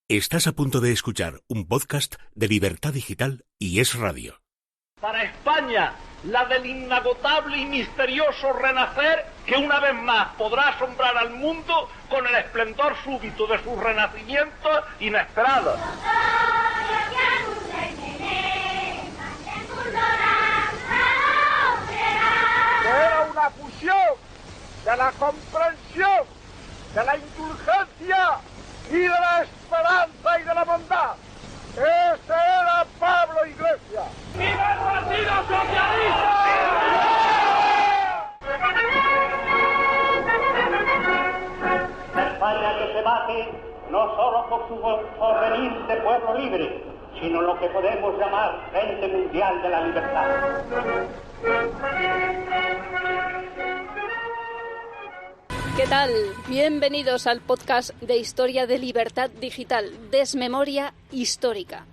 Estás a punto de escuchar un podcast de Libertad Digital y Es Radio. Para España, la del inagotable y misterioso renacer que una vez más podrá asombrar al mundo con el esplendor súbito de sus renacimientos inesperados. Que era una fusión de la comprensión, de la indulgencia y de la esperanza y de la bondad. Ese era Pablo Iglesias. ¡Viva el Partido Socialista! España que se bate no solo por su porvenir de pueblo libre, sino lo que podemos llamar Frente Mundial de la Libertad. ¿Qué tal? Bienvenidos al podcast de Historia de Libertad Digital, Desmemoria Histórica.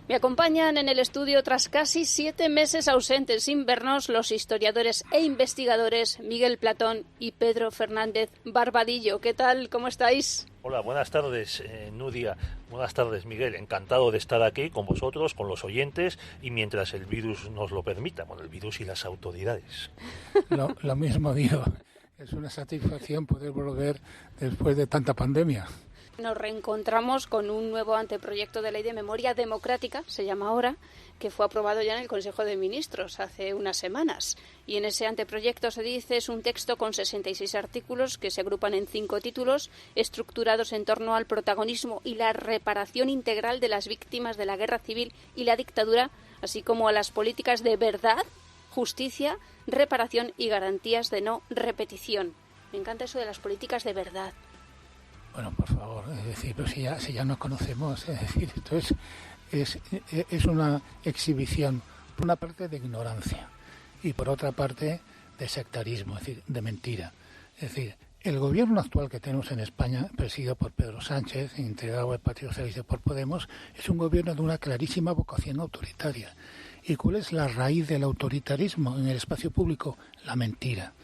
Me acompañan en el estudio tras casi 7 meses ausentes sin vernos los historiadores e investigadores Miguel Platón y Pedro Fernández Barbadillo. ¿Qué tal? ¿Cómo estáis? Hola, buenas tardes, Nuria. Buenas tardes, Miguel. Encantado de estar aquí con vosotros, con los oyentes y mientras el virus nos lo permita. Bueno, el virus y las autoridades. Lo mismo digo. Es una satisfacción poder volver después de tanta pandemia. Nos reencontramos con un nuevo anteproyecto de ley de memoria democrática, se llama ahora, que fue aprobado ya en el Consejo de Ministros hace unas semanas. Y en ese anteproyecto se dice es un texto con 66 artículos que se agrupan en 5 títulos, estructurados en torno al protagonismo y la reparación integral de las víctimas de la guerra civil y la dictadura, así como a las políticas de verdad, justicia, reparación y garantías de no repetición. Me encanta eso de las políticas de verdad. Bueno, por favor, es decir, pues si ya nos conocemos, es decir, esto es una exhibición, por una parte, de ignorancia y por otra parte, de sectarismo, es decir, de mentira. Es decir, el gobierno actual que tenemos en España, presidido por Pedro Sánchez, integrado al Partido Socialista por Podemos, es un gobierno de una clarísima vocación autoritaria. ¿Y cuál es la raíz del autoritarismo en el espacio público? La mentira.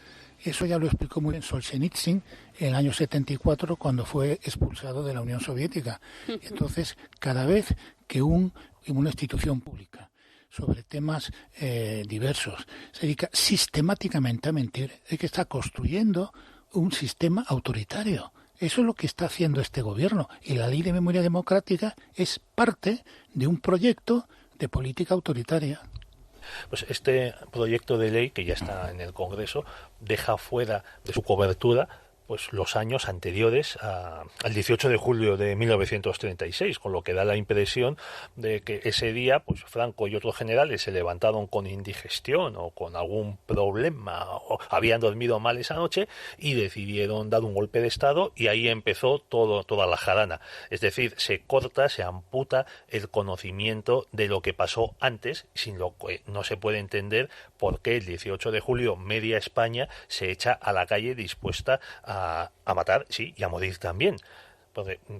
Eso ya lo explicó muy bien Solzhenitsyn en el año 74 cuando fue expulsado de la Unión Soviética. Entonces, cada vez que una institución pública sobre temas diversos se dedica sistemáticamente a mentir, es que está construyendo un sistema autoritario. Eso es lo que está haciendo este gobierno. Y la Ley de Memoria Democrática es parte de un proyecto de política autoritaria. Pues este proyecto de ley, que ya está en el Congreso, deja fuera de su cobertura pues los años anteriores al 18 de julio de 1936, con lo que da la impresión de que ese día pues Franco y otros generales se levantaron con indigestión o con algún problema o habían dormido mal esa noche y decidieron dar un golpe de estado y ahí empezó toda la jarana. Es decir, se corta, se amputa el conocimiento de lo que pasó antes, sin lo que no se puede entender por qué el 18 de julio media España se echa a la calle dispuesta a matar, sí, y a morir también.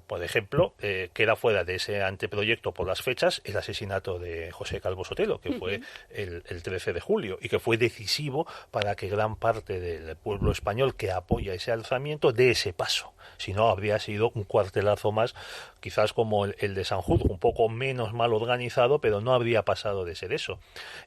Por ejemplo, queda fuera de ese anteproyecto por las fechas el asesinato de José Calvo Sotelo, que fue el 13 de julio y que fue decisivo para que gran parte del pueblo español que apoya ese alzamiento dé ese paso. Si no, habría sido un cuartelazo más, quizás como el de Sanjurjo, un poco menos mal organizado, pero no habría pasado de ser eso.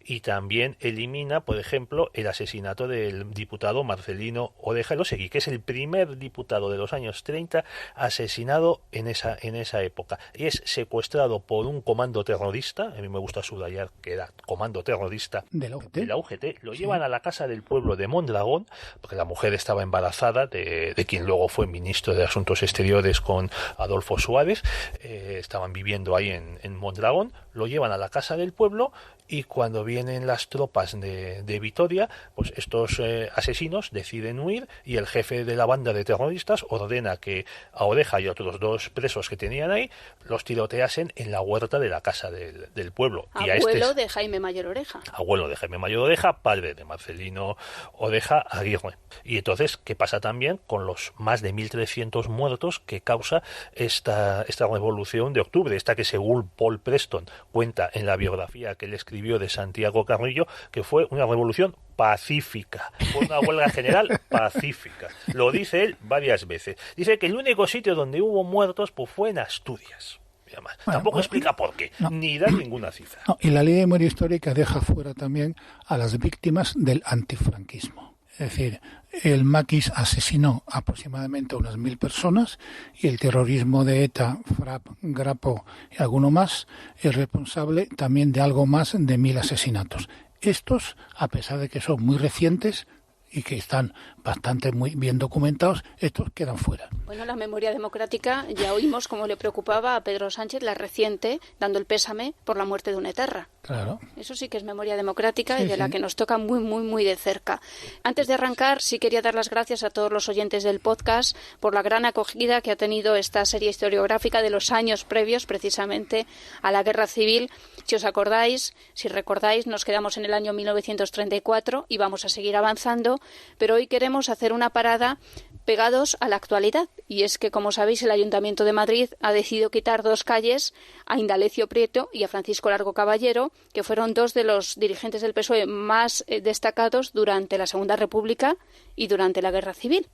Y también elimina, por ejemplo, el asesinato del diputado Marcelino Oreja Elósegui, que es el primer diputado de los años 30 asesinado en esa época, y es secuestrado por un comando terrorista. A mí me gusta subrayar que era comando terrorista de la UGT. Lo llevan a la casa del pueblo de Mondragón, porque la mujer estaba embarazada de quien luego fue ministro de Asuntos Exteriores con Adolfo Suárez. Estaban viviendo ahí en Mondragón. Lo llevan a la casa del pueblo y cuando vienen las tropas de Vitoria, pues estos asesinos deciden huir y el jefe de la banda de terroristas ordena que a Oreja y a otros 2 presos que tenían ahí los tiroteasen en la huerta de la casa del pueblo. Abuelo de Jaime Mayor Oreja. Abuelo de Jaime Mayor Oreja, padre de Marcelino Oreja Aguirre. Y entonces, ¿qué pasa también con los más de 1.300 muertos que causa esta revolución de octubre? Esta que, según Paul Preston cuenta en la biografía que él escribió de Santiago Carrillo, que fue una revolución pacífica, fue una huelga general pacífica. Lo dice él varias veces. Dice que el único sitio donde hubo muertos pues fue en Asturias. y demás. Bueno, Tampoco explica por qué, ni da ninguna cifra. No, y la ley de memoria histórica deja fuera también a las víctimas del antifranquismo. Es decir, el maquis asesinó aproximadamente a unas 1.000 personas y el terrorismo de ETA, FRAP, Grapo y alguno más es responsable también de algo más de 1.000 asesinatos. Estos, a pesar de que son muy recientes y que están bastante muy bien documentados, estos quedan fuera. Bueno, la memoria democrática, ya oímos cómo le preocupaba a Pedro Sánchez, la reciente, dando el pésame por la muerte de un etarra. Claro. Eso sí que es memoria democrática, Sí, y de la que nos toca muy, muy, muy de cerca. Antes de arrancar, sí quería dar las gracias a todos los oyentes del podcast por la gran acogida que ha tenido esta serie historiográfica de los años previos, precisamente, a la Guerra Civil. Si os acordáis, si recordáis, nos quedamos en el año 1934 y vamos a seguir avanzando, pero hoy queremos hacer una parada pegados a la actualidad. Y es que, como sabéis, el Ayuntamiento de Madrid ha decidido quitar 2 calles, a Indalecio Prieto y a Francisco Largo Caballero, que fueron 2 de los dirigentes del PSOE más destacados durante la Segunda República y durante la Guerra Civil.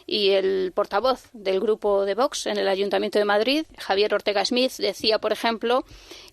Y el portavoz del grupo de Vox en el Ayuntamiento de Madrid, Javier Ortega Smith, decía, por ejemplo,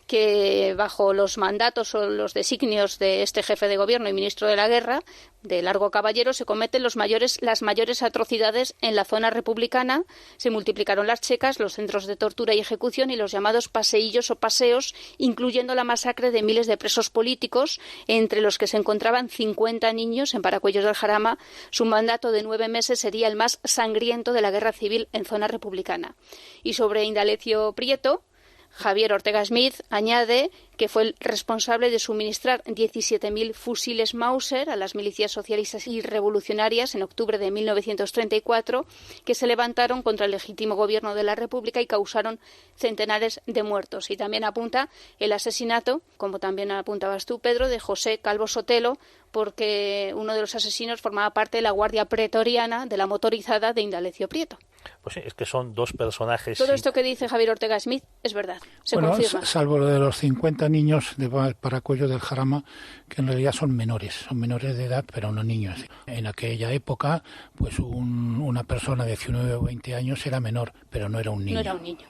que bajo los mandatos o los designios de este jefe de gobierno y ministro de la Guerra, de Largo Caballero, se cometen las mayores atrocidades en la zona republicana. Se multiplicaron las checas, los centros de tortura y ejecución y los llamados paseillos o paseos, incluyendo la masacre de miles de presos políticos, entre los que se encontraban 50 niños en Paracuellos del Jarama. Su mandato de 9 meses sería el más sangriento de la Guerra Civil en zona republicana. Y sobre Indalecio Prieto, Javier Ortega Smith añade que fue el responsable de suministrar 17.000 fusiles Mauser a las milicias socialistas y revolucionarias en octubre de 1934, que se levantaron contra el legítimo gobierno de la República y causaron centenares de muertos. Y también apunta el asesinato, como también apuntabas tú, Pedro, de José Calvo Sotelo, porque uno de los asesinos formaba parte de la Guardia Pretoriana de la motorizada de Indalecio Prieto. Pues sí, es que son 2 personajes. Todo esto que dice Javier Ortega Smith es verdad, se confirma. Salvo lo de los 50 niños de Paracuellos del Jarama, que en realidad son menores de edad, pero no niños. En aquella época, pues una persona de 19 o 20 años era menor, pero no era un niño. No era un niño.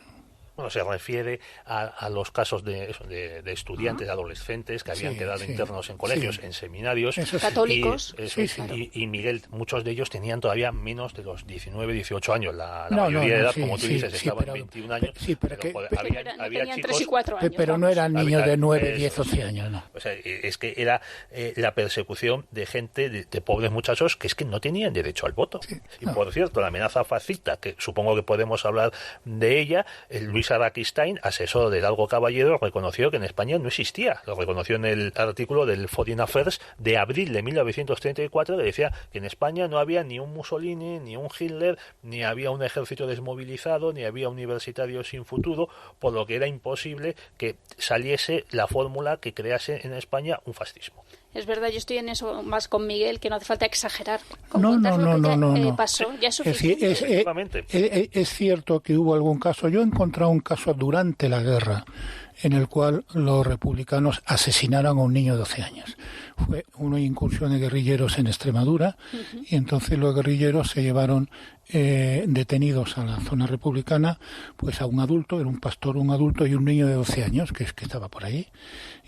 Bueno, se refiere a los casos de estudiantes, adolescentes que habían quedado internos en colegios, en seminarios. Católicos. Y Miguel, muchos de ellos tenían todavía menos de los 19, 18 años. La mayoría de edad, como tú dices, estaban en 21 años. Había chicos, 3 y 4 años. Pero no eran niños de 9, 10, 11 años, no. O sea, es que era la persecución de gente, de pobres muchachos, que es que no tenían derecho al voto. Por cierto, la amenaza fascista, que supongo que podemos hablar de ella, Luis Araquistain, asesor de Largo Caballero, reconoció que en España no existía. Lo reconoció en el artículo del Foreign Affairs de abril de 1934, que decía que en España no había ni un Mussolini, ni un Hitler, ni había un ejército desmovilizado, ni había universitarios sin futuro, por lo que era imposible que saliese la fórmula que crease en España un fascismo. Es verdad, yo estoy en eso más con Miguel, que no hace falta exagerar. No. Pasó, ya es suficiente. Es cierto que hubo algún caso. Yo he encontrado un caso durante la guerra en el cual los republicanos asesinaron a un niño de 12 años. Fue una incursión de guerrilleros en Extremadura y entonces los guerrilleros se llevaron detenidos a la zona republicana pues a un adulto, era un pastor, un adulto y un niño de 12 años que estaba por allí.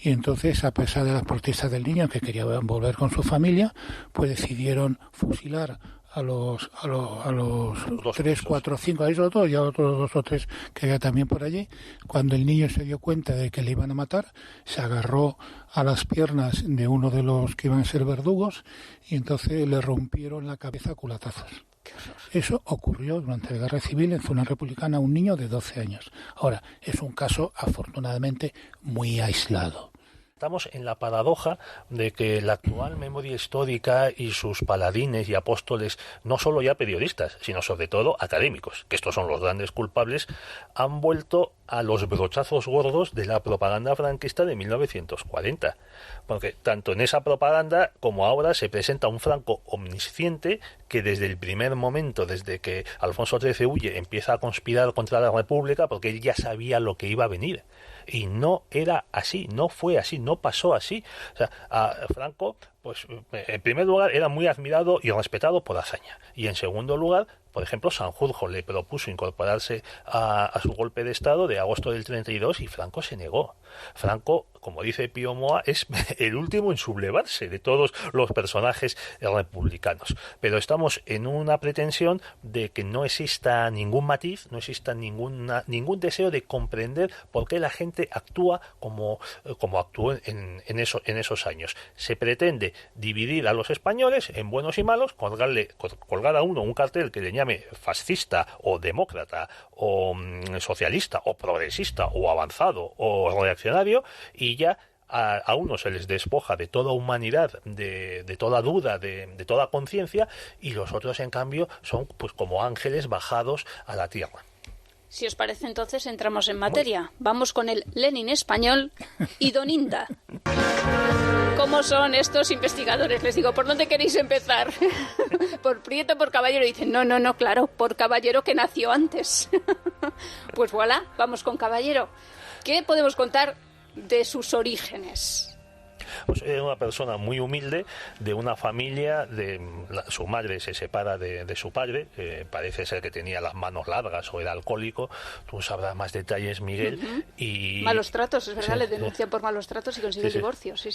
Y entonces, a pesar de las protestas del niño que quería volver con su familia, pues decidieron fusilar a los 3, 4, 5, ahí sobre todo, y a otros 2 o 3 que había también por allí. Cuando el niño se dio cuenta de que le iban a matar, se agarró a las piernas de uno de los que iban a ser verdugos y entonces le rompieron la cabeza a culatazos. Eso ocurrió durante la Guerra Civil en zona republicana a un niño de 12 años. Ahora, es un caso afortunadamente muy aislado. Estamos en la paradoja de que la actual memoria histórica y sus paladines y apóstoles, no solo ya periodistas, sino sobre todo académicos, que estos son los grandes culpables, han vuelto a los brochazos gordos de la propaganda franquista de 1940. Porque tanto en esa propaganda como ahora se presenta un Franco omnisciente que desde el primer momento, desde que Alfonso XIII huye, empieza a conspirar contra la República porque él ya sabía lo que iba a venir. Y no era así, no fue así, no pasó así. O sea, a Franco, pues en primer lugar, era muy admirado y respetado por Azaña. Y en segundo lugar, Por ejemplo, Sanjurjo le propuso incorporarse a su golpe de Estado de agosto del 32 y Franco se negó. Franco, como dice Pío Moa, es el último en sublevarse de todos los personajes republicanos. Pero estamos en una pretensión de que no exista ningún matiz, no exista ningún deseo de comprender por qué la gente actúa como actuó en esos años. Se pretende dividir a los españoles en buenos y malos, colgar a uno un cartel que le llame fascista o demócrata o socialista o progresista o avanzado o reaccionario, y ya a uno se les despoja de toda humanidad, de toda duda, de toda conciencia, y los otros en cambio son pues como ángeles bajados a la tierra. Si os parece, entonces entramos en materia. Vamos con el Lenin español y Don Inda. ¿Cómo son estos investigadores? Les digo, ¿por dónde queréis empezar? ¿Por Prieto, por Caballero? Dicen, no, claro, por Caballero, que nació antes. Pues voilà, vamos con Caballero. ¿Qué podemos contar de sus orígenes? Pues era una persona muy humilde, de una familia, su madre se separa de su padre, parece ser que tenía las manos largas o era alcohólico, tú sabrás más detalles, Miguel. Y malos tratos, es verdad, sí, le denuncian por malos tratos y consigue divorcio. Sí.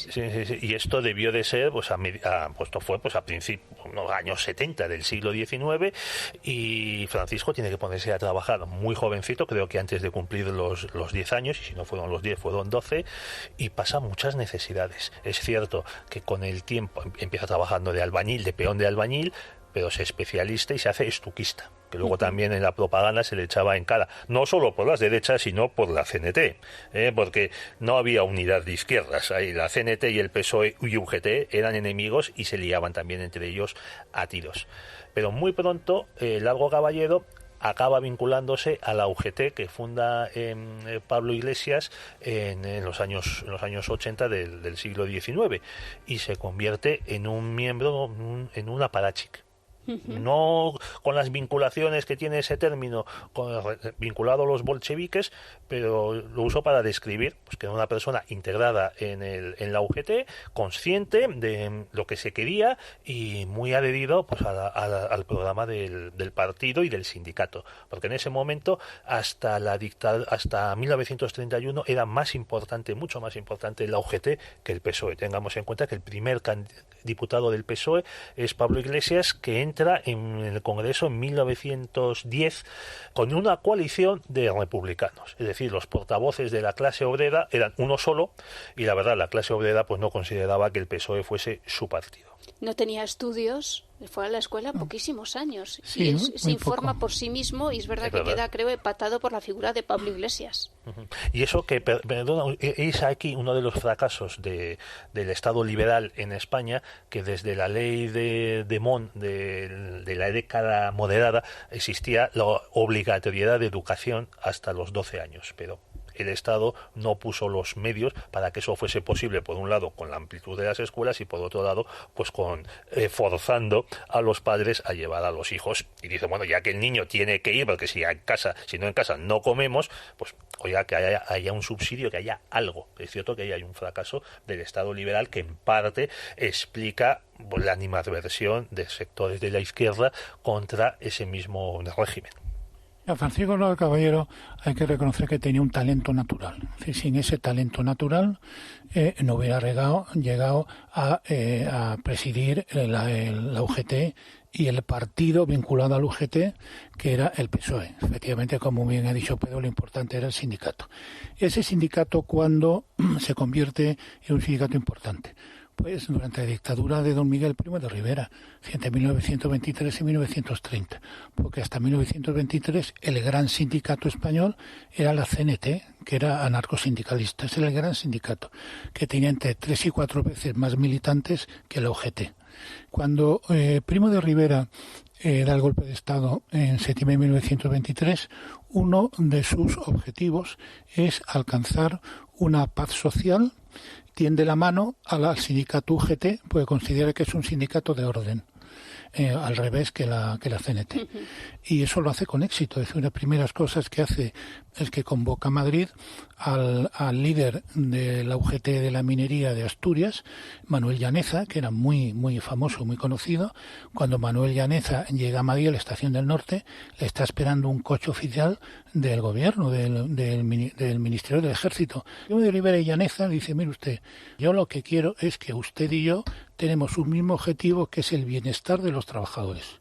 Y esto debió de ser, pues esto fue pues a principios, los años 70 del siglo XIX, y Francisco tiene que ponerse a trabajar muy jovencito, creo que antes de cumplir los 10 años, y si no fueron los 10, fueron 12, y pasa muchas necesidades. Es cierto que con el tiempo empieza trabajando de albañil, de peón de albañil, pero se especialista y se hace estuquista, que luego también en la propaganda se le echaba en cara, no solo por las derechas, sino por la CNT, porque no había unidad de izquierdas. Ahí la CNT y el PSOE y UGT eran enemigos y se liaban también entre ellos a tiros. Pero muy pronto, Largo Caballero acaba vinculándose a la UGT que funda Pablo Iglesias en los años 80 del siglo XIX, y se convierte en un miembro, en un aparachic. No con las vinculaciones que tiene ese término vinculado a los bolcheviques, pero lo uso para describir pues, que era una persona integrada en la UGT, consciente de lo que se quería y muy adherido pues, al programa del partido y del sindicato, porque en ese momento hasta 1931 era mucho más importante la UGT que el PSOE. Tengamos en cuenta que el primer diputado del PSOE es Pablo Iglesias, que entra en el Congreso en 1910 con una coalición de republicanos, es decir, los portavoces de la clase obrera eran uno solo, y la verdad la clase obrera pues no consideraba que el PSOE fuese su partido. No tenía estudios, fue a la escuela poquísimos años, sí, y se informa por sí mismo, y es verdad que queda, creo, empatado por la figura de Pablo Iglesias. Y eso que, perdona, es aquí uno de los fracasos del Estado liberal en España, que desde la ley de Mon, de la década moderada, existía la obligatoriedad de educación hasta los 12 años, pero el Estado no puso los medios para que eso fuese posible, por un lado con la amplitud de las escuelas y por otro lado pues forzando a los padres a llevar a los hijos, y dice, bueno, ya que el niño tiene que ir, porque si no en casa no comemos, pues oiga, que haya un subsidio, que haya algo. Es cierto que ahí hay un fracaso del Estado liberal que en parte explica la animadversión de sectores de la izquierda contra ese mismo régimen. A Francisco Largo Caballero hay que reconocer que tenía un talento natural. Sin ese talento natural no hubiera llegado a presidir la UGT y el partido vinculado al UGT, que era el PSOE. Efectivamente, como bien ha dicho Pedro, lo importante era el sindicato. Ese sindicato, cuando se convierte en un sindicato importante, pues durante la dictadura de don Miguel I de Rivera, entre 1923 y 1930, porque hasta 1923 el gran sindicato español era la CNT, que era anarcosindicalista. Ese era el gran sindicato, que tenía entre 3 y 4 veces más militantes que la UGT. Cuando Primo de Rivera da el golpe de Estado en septiembre de 1923, uno de sus objetivos es alcanzar una paz social. Tiende la mano al sindicato UGT, porque considera que es un sindicato de orden. al revés que la CNT. Y eso lo hace con éxito. Es decir, una de las primeras cosas que hace es que convoca a Madrid al líder de la UGT de la minería de Asturias, Manuel Llaneza, que era muy famoso, muy conocido. Cuando Manuel Llaneza llega a Madrid, a la Estación del Norte, le está esperando un coche oficial del gobierno, del Ministerio del Ejército. Primo de Rivera y Llaneza dice, mire usted, yo lo que quiero es que usted y yo tenemos un mismo objetivo, que es el bienestar de los trabajadores.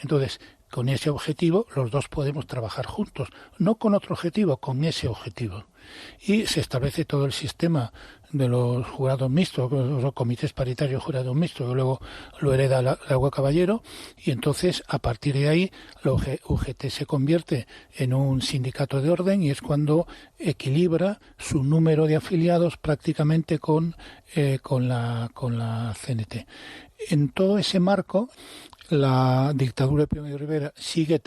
Entonces, con ese objetivo los dos podemos trabajar juntos, no con otro objetivo, con ese objetivo. Y se establece todo el sistema de los jurados mixtos, los comités paritarios jurados mixtos, que luego lo hereda la UGT Caballero, y entonces a partir de ahí la UGT se convierte en un sindicato de orden y es cuando equilibra su número de afiliados prácticamente con la CNT. En todo ese marco, la dictadura de Primo de Rivera sigue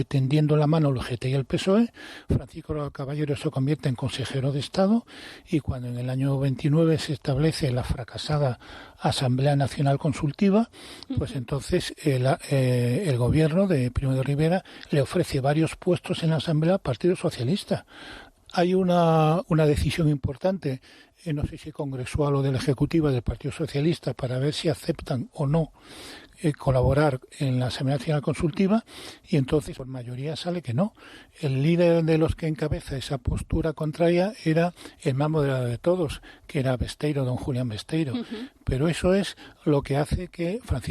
tendiendo la mano al UGT y al PSOE. Francisco Caballero se convierte en consejero de Estado y cuando en el año 29 se establece la fracasada Asamblea Nacional Consultiva, pues entonces el gobierno de Primo de Rivera le ofrece varios puestos en la Asamblea al Partido Socialista. Hay una decisión importante, no sé si congresual o de la Ejecutiva del Partido Socialista, para ver si aceptan o no colaborar en la Asamblea Nacional Consultiva, y entonces por mayoría sale que no. El líder de los que encabeza esa postura contraria era el más moderado de todos, que era Besteiro, don Julián Besteiro. Pero eso es lo que hace que la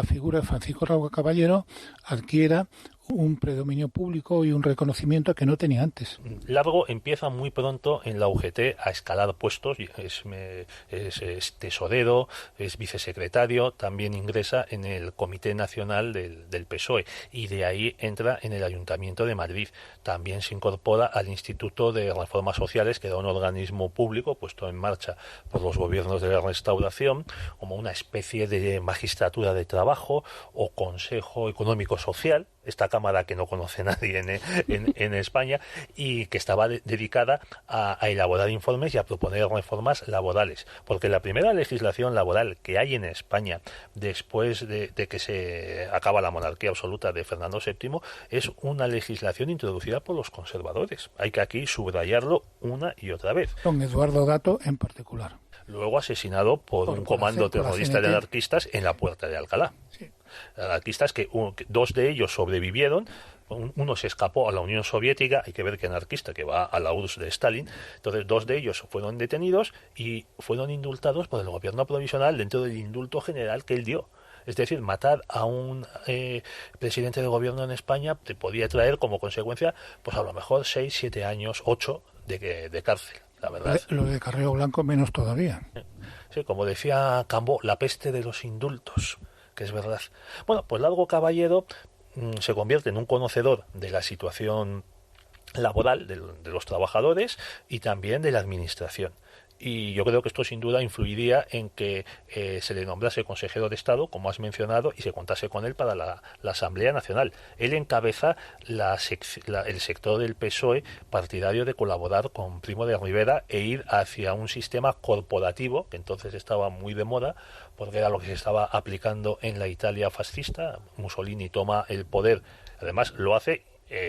figura de Francisco Raúl Caballero adquiera un predominio público y un reconocimiento que no tenía antes. Largo empieza muy pronto en la UGT a escalar puestos, es tesorero, es vicesecretario, también ingresa en el Comité Nacional del PSOE y de ahí entra en el Ayuntamiento de Madrid. También se incorpora al Instituto de Reformas Sociales, que era un organismo público puesto en marcha por los gobiernos de la Restauración, como una especie de magistratura de trabajo o Consejo Económico Social, esta cámara que no conoce nadie en España y que estaba dedicada a elaborar informes y a proponer reformas laborales, porque la primera legislación laboral que hay en España después de que se acaba la monarquía absoluta de Fernando VII es una legislación introducida por los conservadores. Hay que aquí subrayarlo una y otra vez. Don Eduardo Dato en particular. Luego asesinado por un comando terrorista de anarquistas en la Puerta de Alcalá. Sí. Anarquistas que dos de ellos sobrevivieron, uno se escapó a la Unión Soviética, hay que ver qué anarquista, que va a la URSS de Stalin. Entonces dos de ellos fueron detenidos y fueron indultados por el gobierno provisional dentro del indulto general que él dio. Es decir, matar a un presidente de gobierno en España te podía traer como consecuencia, pues a lo mejor 6, 7 años, 8 de cárcel. La verdad. Lo de Carrero Blanco menos todavía. Sí, como decía Cambó, la peste de los indultos, que es verdad. Bueno, pues Largo Caballero se convierte en un conocedor de la situación laboral de los trabajadores y también de la administración. Y yo creo que esto sin duda influiría en que se le nombrase consejero de Estado, como has mencionado, y se contase con él para la Asamblea Nacional. Él encabeza el sector del PSOE partidario de colaborar con Primo de Rivera e ir hacia un sistema corporativo, que entonces estaba muy de moda, porque era lo que se estaba aplicando en la Italia fascista. Mussolini toma el poder, además lo hace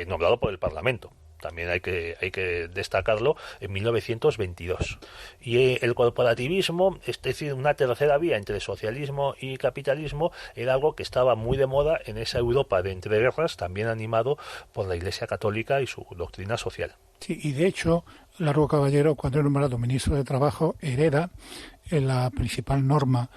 nombrado por el Parlamento. También hay que destacarlo, en 1922. Y el corporativismo, es decir, una tercera vía entre socialismo y capitalismo, era algo que estaba muy de moda en esa Europa de entreguerras, también animado por la Iglesia Católica y su doctrina social. Sí, y de hecho, Largo Caballero, cuando es nombrado ministro de Trabajo, hereda la principal norma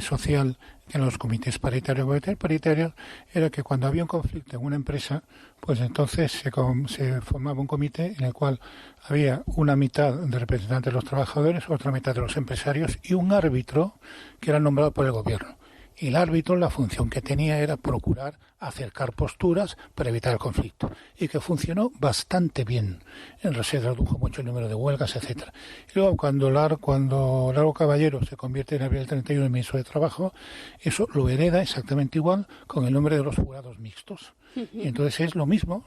social que en los comités paritarios era que cuando había un conflicto en una empresa, pues entonces se formaba un comité en el cual había una mitad de representantes de los trabajadores, otra mitad de los empresarios y un árbitro que era nombrado por el gobierno. Y el árbitro, la función que tenía era procurar acercar posturas para evitar el conflicto. Y que funcionó bastante bien. Se redujo mucho el número de huelgas, etcétera. Y luego, cuando Largo Caballero se convierte en abril del 31 en ministro de Trabajo, eso lo hereda exactamente igual con el nombre de los jurados mixtos. Y entonces es lo mismo.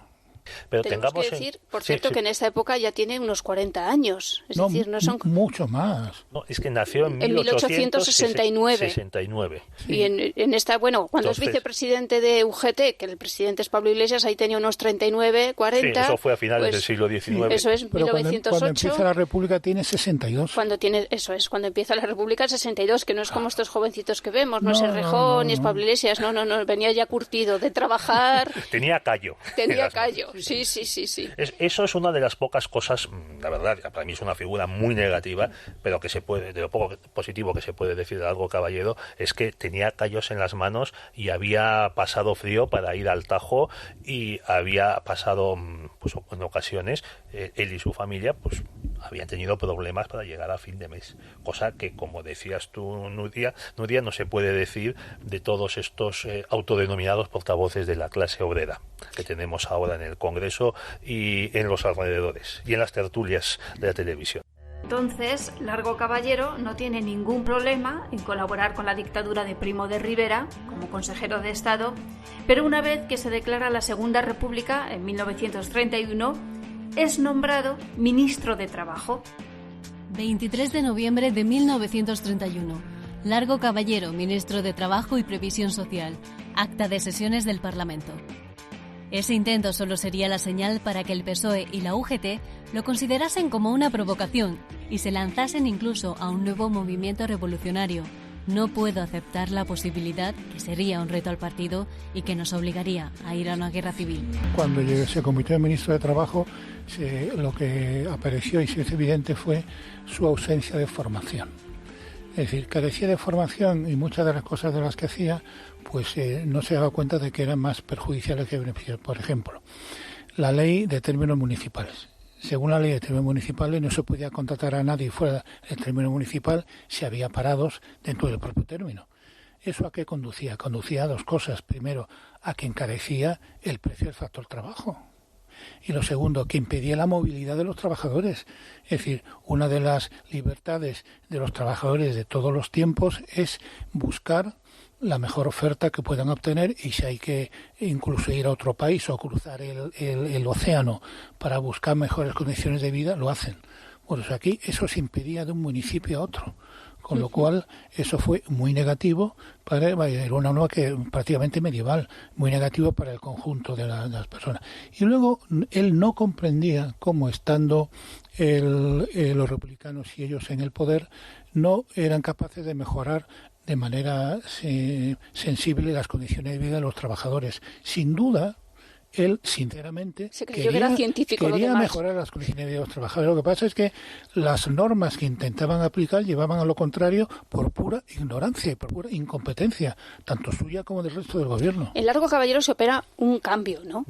Pero tenemos que decir, por cierto, que en esta época ya tiene unos 40 años. Es decir, no son... Mucho más. No, es que nació en 1869. 69. Y en esta, bueno, cuando es vicepresidente de UGT, que el presidente es Pablo Iglesias, ahí tenía unos 39, 40. Sí, eso fue a finales del siglo XIX. Eso es, pero 1908. Cuando empieza la República tiene 62. Cuando empieza la República el 62, que no es como estos jovencitos que vemos, no es Errejón, ni es Pablo Iglesias, no, venía ya curtido de trabajar. Tenía callo. Sí. Eso es una de las pocas cosas, la verdad, para mí es una figura muy negativa, pero que se puede, de lo poco positivo que se puede decir de Largo Caballero, es que tenía callos en las manos y había pasado frío para ir al Tajo y había pasado, pues en ocasiones, él y su familia, pues habían tenido problemas para llegar a fin de mes, cosa que, como decías tú, Nuria, no se puede decir de todos estos autodenominados portavoces de la clase obrera que tenemos ahora en el Congreso y en los alrededores y en las tertulias de la televisión. Entonces, Largo Caballero no tiene ningún problema en colaborar con la dictadura de Primo de Rivera como consejero de Estado, pero una vez que se declara la Segunda República, en 1931, es nombrado ministro de Trabajo. 23 de noviembre de 1931. Largo Caballero, ministro de Trabajo y Previsión Social. Acta de sesiones del Parlamento. Ese intento solo sería la señal para que el PSOE y la UGT lo considerasen como una provocación y se lanzasen incluso a un nuevo movimiento revolucionario. No puedo aceptar la posibilidad, que sería un reto al partido y que nos obligaría a ir a una guerra civil. Cuando se convirtió en ministro de Trabajo, lo que apareció y se hizo evidente fue su ausencia de formación. Es decir, carecía de formación y muchas de las cosas de las que hacía, pues no se daba cuenta de que eran más perjudiciales que beneficiosas. Por ejemplo, la ley de términos municipales. Según la ley de términos municipales, no se podía contratar a nadie fuera del término municipal si había parados dentro del propio término. ¿Eso a qué conducía? Conducía a dos cosas. Primero, a que encarecía el precio del factor trabajo. Y lo segundo, que impedía la movilidad de los trabajadores. Es decir, una de las libertades de los trabajadores de todos los tiempos es buscar la mejor oferta que puedan obtener, y si hay que incluso ir a otro país o cruzar el océano para buscar mejores condiciones de vida, lo hacen. Bueno, pues aquí eso se impedía de un municipio a otro, con lo cual eso fue muy negativo para una norma que prácticamente medieval, muy negativo para el conjunto de las personas. Y luego él no comprendía cómo, estando los republicanos y ellos en el poder, no eran capaces de mejorar de manera sensible las condiciones de vida de los trabajadores. Sin duda, él, sinceramente, quería mejorar las condiciones de vida de los trabajadores. Lo que pasa es que las normas que intentaban aplicar llevaban a lo contrario por pura ignorancia y por pura incompetencia, tanto suya como del resto del gobierno. En Largo Caballero se opera un cambio, ¿no?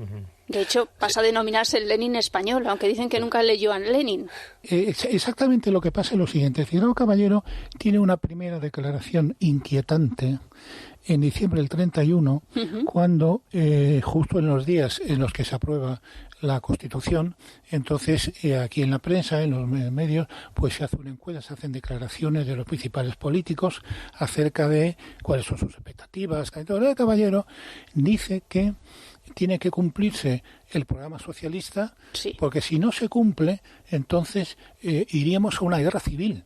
De hecho, pasa a denominarse el Lenin español, aunque dicen que nunca leyó a Lenin. Exactamente lo que pasa es lo siguiente. Largo Caballero tiene una primera declaración inquietante en diciembre del 31, cuando justo en los días en los que se aprueba la Constitución, entonces aquí en la prensa, en los medios, pues se hace una encuesta, se hacen declaraciones de los principales políticos acerca de cuáles son sus expectativas. Entonces, Caballero dice que tiene que cumplirse el programa socialista, porque si no se cumple, entonces iríamos a una guerra civil.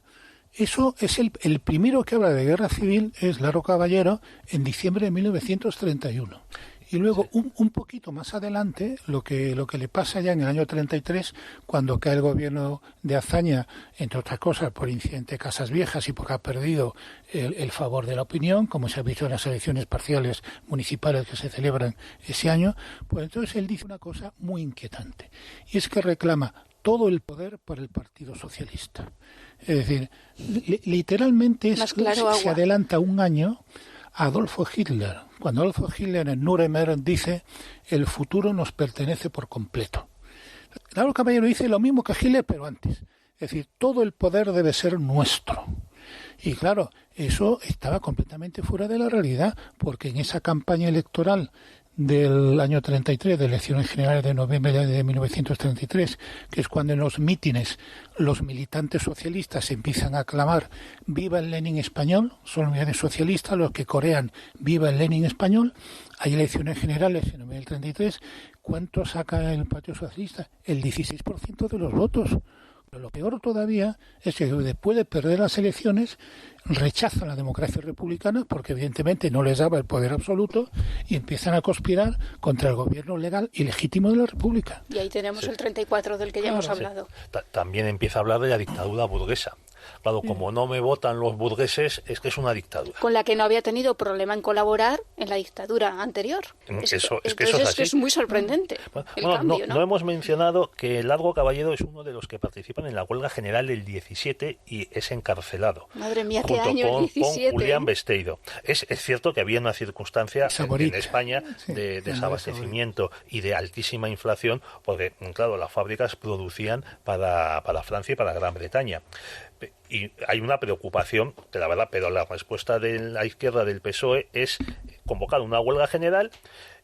Eso es el primero que habla de guerra civil, es Largo Caballero, en diciembre de 1931. Y luego, un poquito más adelante, lo que le pasa ya en el año 33, cuando cae el gobierno de Azaña, entre otras cosas, por incidente de Casas Viejas y porque ha perdido el favor de la opinión, como se ha visto en las elecciones parciales municipales que se celebran ese año, pues entonces él dice una cosa muy inquietante, y es que reclama todo el poder para el Partido Socialista. Es decir, literalmente se adelanta un año a Adolfo Hitler, cuando Adolfo Hitler en Nuremberg dice: el futuro nos pertenece por completo. Largo Caballero dice lo mismo que Hitler, pero antes. Es decir, todo el poder debe ser nuestro. Y claro, eso estaba completamente fuera de la realidad, porque en esa campaña electoral del año 33, de elecciones generales de noviembre de 1933, que es cuando en los mítines los militantes socialistas empiezan a clamar «Viva el Lenin español», son los militantes socialistas los que corean «Viva el Lenin español». Hay elecciones generales en noviembre del 33. ¿Cuánto saca el Partido Socialista? El 16% de los votos. Pero lo peor todavía es que después de perder las elecciones rechazan la democracia republicana porque evidentemente no les daba el poder absoluto y empiezan a conspirar contra el gobierno legal y legítimo de la República. Y ahí tenemos el 34 del que ya hemos hablado. También empieza a hablar de la dictadura burguesa. Claro, como no me votan los burgueses, es que es una dictadura. Con la que no había tenido problema en colaborar en la dictadura anterior. Eso es así. Es muy sorprendente el cambio, ¿no? No hemos mencionado que Largo Caballero es uno de los que participan en la huelga general del 17 y es encarcelado. Madre mía, qué junto año con, el 17. con Julián Besteiro. Es cierto que había una circunstancia en España de desabastecimiento y de altísima inflación, porque, claro, las fábricas producían para Francia y para Gran Bretaña. Y hay una preocupación, que la verdad, pero la respuesta de la izquierda del PSOE es convocar una huelga general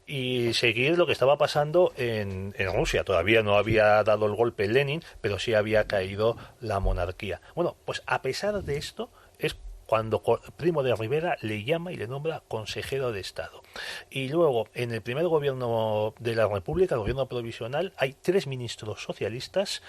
y seguir lo que estaba pasando en Rusia. Todavía no había dado el golpe Lenin, pero sí había caído la monarquía. Bueno, pues a pesar de esto, es cuando Primo de Rivera le llama y le nombra consejero de Estado. Y luego, en el primer gobierno de la República, el gobierno provisional, hay 3 ministros socialistas,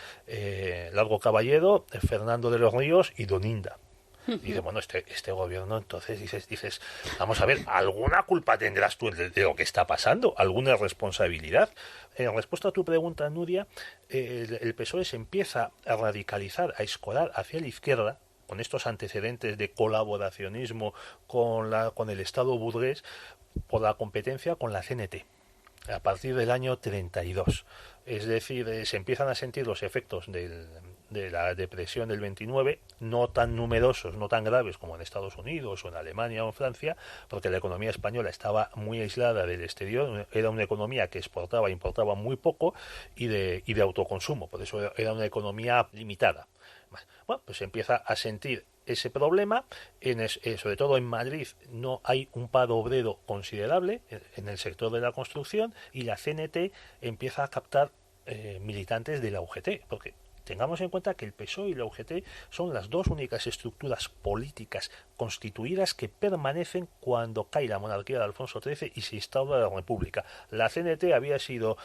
Largo Caballero, Fernando de los Ríos y Doninda. Y dice, bueno, este gobierno, entonces dices, vamos a ver, ¿alguna culpa tendrás tú de lo que está pasando? ¿Alguna responsabilidad? En respuesta a tu pregunta, Nuria, el PSOE se empieza a radicalizar, a escorar hacia la izquierda, con estos antecedentes de colaboracionismo con el Estado burgués por la competencia con la CNT a partir del año 32. Es decir, se empiezan a sentir los efectos de la depresión del 29, no tan numerosos, no tan graves como en Estados Unidos o en Alemania o en Francia, porque la economía española estaba muy aislada del exterior, era una economía que exportaba e importaba muy poco y de autoconsumo, por eso era una economía limitada. Bueno, pues se empieza a sentir ese problema, sobre todo en Madrid no hay un paro obrero considerable en el sector de la construcción y la CNT empieza a captar militantes de la UGT, porque tengamos en cuenta que el PSOE y la UGT son las dos únicas estructuras políticas constituidas que permanecen cuando cae la monarquía de Alfonso XIII y se instaura la República. La CNT había sido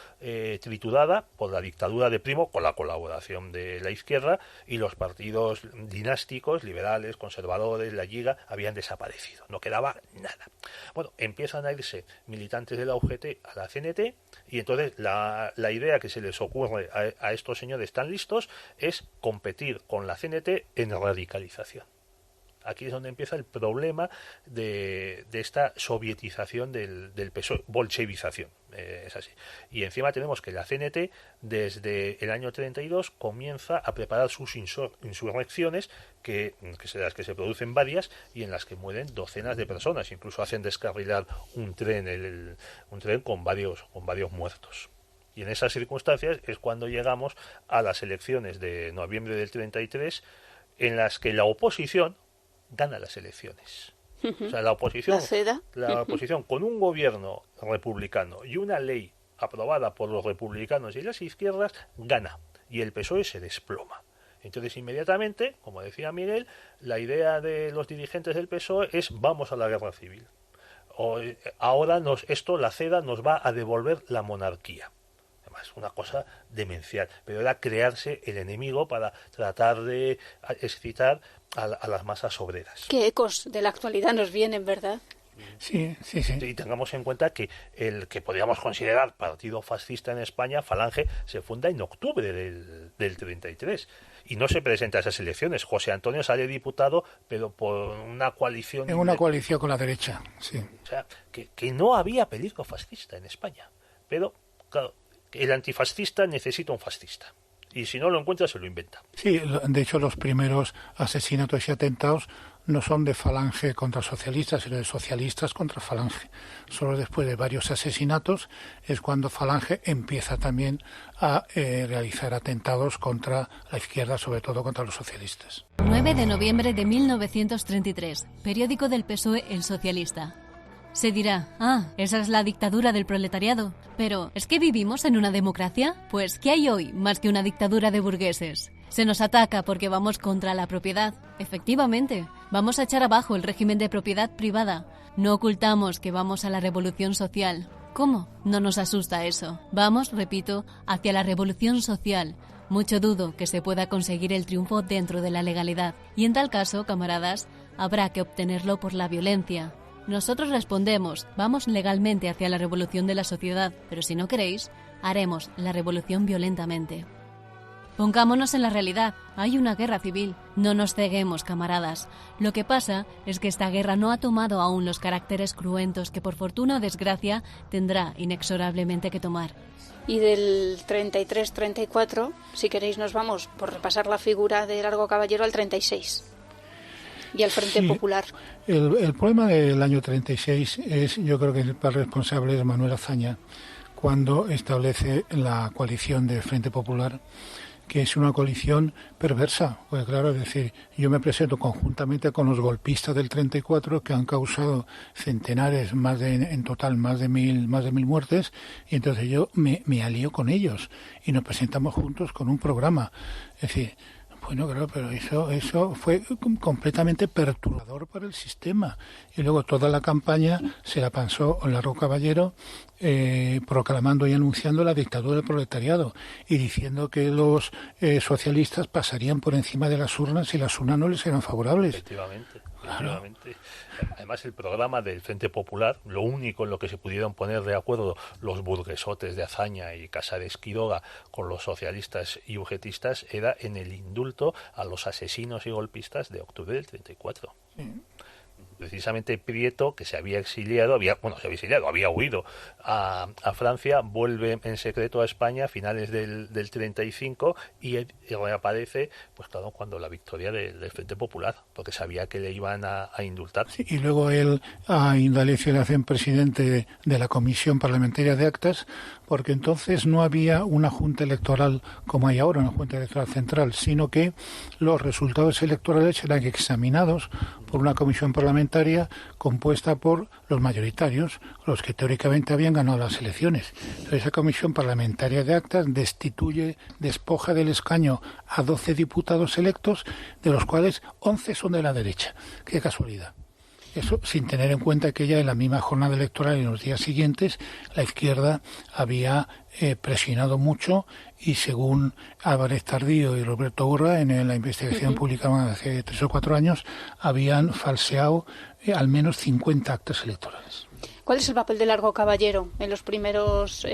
triturada por la dictadura de Primo con la colaboración de la izquierda y los partidos dinásticos, liberales, conservadores, la Lliga, habían desaparecido. No quedaba nada. Bueno, empiezan a irse militantes de la UGT a la CNT y entonces la idea que se les ocurre a estos señores tan listos es competir con la CNT en radicalización. Aquí es donde empieza el problema de esta sovietización del PSOE, bolchevización, es así. Y encima tenemos que la CNT desde el año 32 comienza a preparar sus insurrecciones, que se producen varias y en las que mueren docenas de personas, incluso hacen descarrilar un tren con varios muertos. Y en esas circunstancias es cuando llegamos a las elecciones de noviembre del 33, en las que la oposición gana las elecciones. O sea, la oposición con un gobierno republicano y una ley aprobada por los republicanos y las izquierdas gana, y el PSOE se desploma. Entonces, inmediatamente, como decía Miguel, la idea de los dirigentes del PSOE es vamos a la guerra civil. Ahora la CEDA nos va a devolver la monarquía. Es una cosa demencial, pero era crearse el enemigo para tratar de excitar a las masas obreras. Qué ecos de la actualidad nos vienen, ¿verdad? Sí. Y tengamos en cuenta que el que podríamos considerar partido fascista en España, Falange, se funda en octubre del 33 y no se presenta a esas elecciones. José Antonio sale diputado, pero por una coalición... En una coalición con la derecha, sí. O sea, que no había peligro fascista en España, pero, claro, el antifascista necesita un fascista. Y si no lo encuentra, se lo inventa. Sí, de hecho, los primeros asesinatos y atentados no son de Falange contra socialistas, sino de socialistas contra Falange. Solo después de varios asesinatos es cuando Falange empieza también a realizar atentados contra la izquierda, sobre todo contra los socialistas. 9 de noviembre de 1933, periódico del PSOE El Socialista. Se dirá, esa es la dictadura del proletariado. Pero, ¿es que vivimos en una democracia? Pues, ¿qué hay hoy más que una dictadura de burgueses? Se nos ataca porque vamos contra la propiedad. Efectivamente, vamos a echar abajo el régimen de propiedad privada. No ocultamos que vamos a la revolución social. ¿Cómo? No nos asusta eso. Vamos, repito, hacia la revolución social. Mucho dudo que se pueda conseguir el triunfo dentro de la legalidad. Y en tal caso, camaradas, habrá que obtenerlo por la violencia. Nosotros respondemos, vamos legalmente hacia la revolución de la sociedad, pero si no queréis, haremos la revolución violentamente. Pongámonos en la realidad, hay una guerra civil. No nos ceguemos, camaradas. Lo que pasa es que esta guerra no ha tomado aún los caracteres cruentos que por fortuna o desgracia tendrá inexorablemente que tomar. Y del 33-34, si queréis nos vamos por repasar la figura de Largo Caballero al 36. Y al Frente Popular. El problema del año 36 es, yo creo que el responsable es Manuel Azaña, cuando establece la coalición del Frente Popular, que es una coalición perversa. Pues claro, es decir, yo me presento conjuntamente con los golpistas del 34 que han causado centenares, en total más de mil muertes, y entonces yo me alío con ellos y nos presentamos juntos con un programa. Es decir, bueno, claro, pero eso fue completamente perturbador para el sistema. Y luego toda la campaña se la pasó Largo Caballero proclamando y anunciando la dictadura del proletariado y diciendo que los socialistas pasarían por encima de las urnas y las urnas no les eran favorables. Efectivamente. Además, el programa del Frente Popular, lo único en lo que se pudieron poner de acuerdo los burguesotes de Azaña y Casares Quiroga con los socialistas y ugetistas era en el indulto a los asesinos y golpistas de octubre del 34. Sí. Precisamente Prieto, que se había exiliado, había huido a Francia, vuelve en secreto a España a finales del 35 y reaparece, pues claro, cuando la victoria del Frente Popular, porque sabía que le iban a indultar. Sí, y luego él a Indalecio le hacen presidente de la Comisión Parlamentaria de Actas, porque entonces no había una junta electoral como hay ahora, una junta electoral central, sino que los resultados electorales eran examinados por una comisión parlamentaria compuesta por los mayoritarios, los que teóricamente habían ganado las elecciones. Entonces, esa comisión parlamentaria de actas despoja del escaño a 12 diputados electos, de los cuales 11 son de la derecha. ¡Qué casualidad! Eso sin tener en cuenta que ya en la misma jornada electoral y en los días siguientes la izquierda había presionado mucho y según Álvarez Tardío y Roberto Urra en la investigación publicada hace 3 o 4 años habían falseado al menos 50 actas electorales. ¿Cuál es el papel de Largo Caballero en los primeros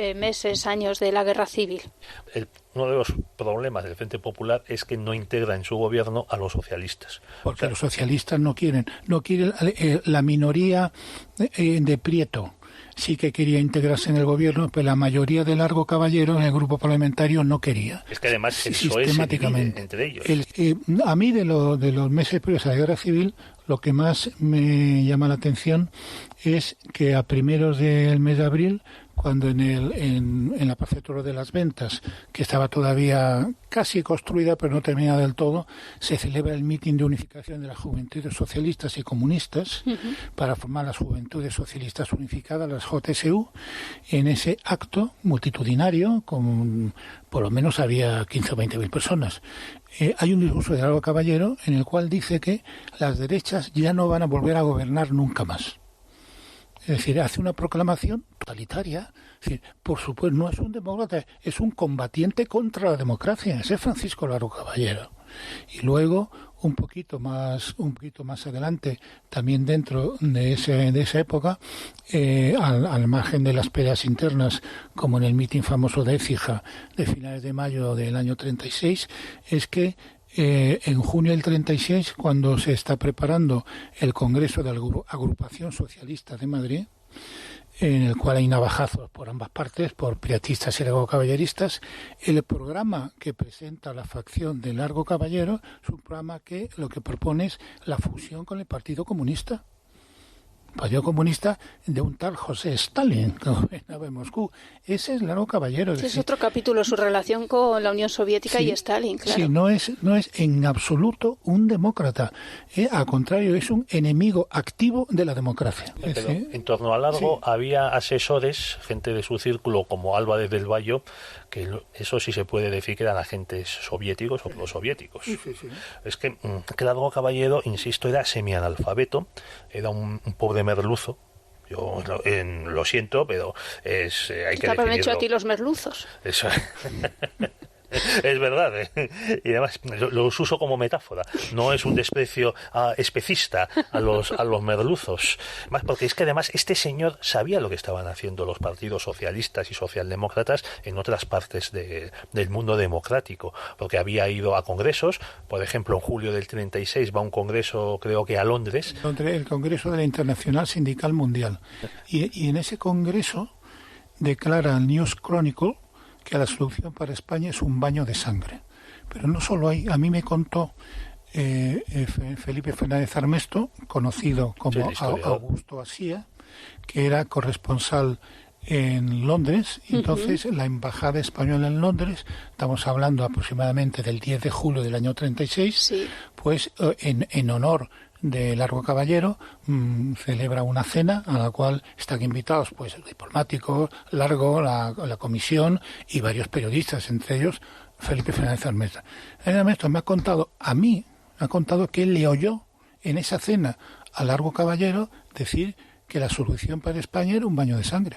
años de la Guerra Civil? Uno de los problemas del Frente Popular es que no integra en su gobierno a los socialistas. Porque los socialistas no quieren la minoría de Prieto. Sí que quería integrarse en el gobierno, pero la mayoría de Largo Caballero en el grupo parlamentario no quería. Es que además el PSOE se divide entre ellos. A mí de los meses previos a la Guerra Civil, lo que más me llama la atención es que a primeros del mes de abril, cuando en la Plaza de Toros de las Ventas, que estaba todavía casi construida pero no terminada del todo, se celebra el mitin de unificación de las juventudes socialistas y comunistas para formar las Juventudes Socialistas Unificadas, las JSU. En ese acto multitudinario, por lo menos había 15 o 20.000 personas, hay un discurso de Largo Caballero en el cual dice que las derechas ya no van a volver a gobernar nunca más. Es decir, hace una proclamación totalitaria. Es decir, por supuesto, no es un demócrata, es un combatiente contra la democracia. Ese es Francisco Largo Caballero. Y luego, un poquito más adelante, también dentro de esa época, al margen de las peleas internas, como en el mitin famoso de Écija de finales de mayo del año 36, es que en junio del 36, cuando se está preparando el Congreso de la Agrupación Socialista de Madrid, en el cual hay navajazos por ambas partes, por priatistas y largocaballeristas, el programa que presenta la facción de Largo Caballero es un programa que lo que propone es la fusión con el Partido Comunista. Partido Comunista de un tal José Stalin, que gobernaba en Moscú. Ese es Largo Caballero. Es otro capítulo, su relación con la Unión Soviética y Stalin, claro. Sí, no es en absoluto un demócrata. Al contrario, es un enemigo activo de la democracia. Pero en torno a Largo había asesores, gente de su círculo, como Álvarez del Valle, que eso sí se puede decir que eran agentes soviéticos o prosoviéticos. Sí. Es que Largo Caballero, insisto, era semianalfabeto, era un pobre merluzo. Yo lo siento, pero hay que definirlo. ¿Te han hecho a ti los merluzos? Eso. Es verdad, y además los uso como metáfora. No es un desprecio especista a los merluzos, más porque es que además este señor sabía lo que estaban haciendo los partidos socialistas y socialdemócratas en otras partes del mundo democrático, porque había ido a congresos. Por ejemplo, en julio del 36 va a un congreso, creo que a Londres, el Congreso de la Internacional Sindical Mundial, y en ese congreso declara el News Chronicle que la solución para España es un baño de sangre. Pero no solo ahí. A mí me contó Felipe Fernández Armesto, conocido como Augusto Asía, que era corresponsal en Londres. Entonces, la embajada española en Londres, estamos hablando aproximadamente del 10 de julio del año 36, pues en honor de Largo Caballero, celebra una cena a la cual están invitados pues diplomáticos, Largo, la comisión y varios periodistas, entre ellos Felipe Fernández Armesto. Armesto me ha contado que él le oyó en esa cena a Largo Caballero decir que la solución para España era un baño de sangre.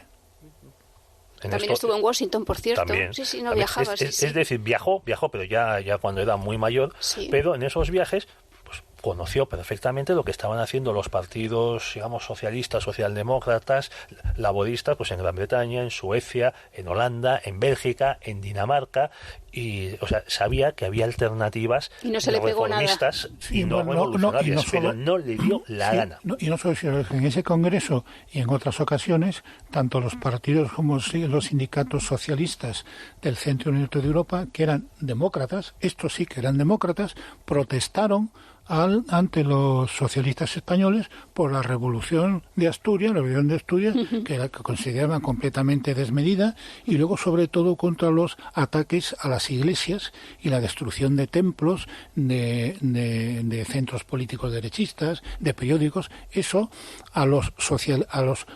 También estuvo en Washington, por cierto. También, viajaba. Es decir, viajó, pero ya cuando era muy mayor, pero en esos viajes conoció perfectamente lo que estaban haciendo los partidos, digamos, socialistas, socialdemócratas, laboristas, pues en Gran Bretaña, en Suecia, en Holanda, en Bélgica, en Dinamarca, y, o sea, sabía que había alternativas y no se le pegó reformistas y no revolucionarias, pero no le dio la gana. Y no solo en ese congreso y en otras ocasiones, tanto los partidos como los sindicatos socialistas del centro y norte de Europa, que eran demócratas, estos sí que eran demócratas, protestaron ante los socialistas españoles por la revolución de Asturias, que consideraban completamente desmedida, y luego sobre todo contra los ataques a las iglesias y la destrucción de templos, de centros políticos derechistas, de periódicos. Eso a los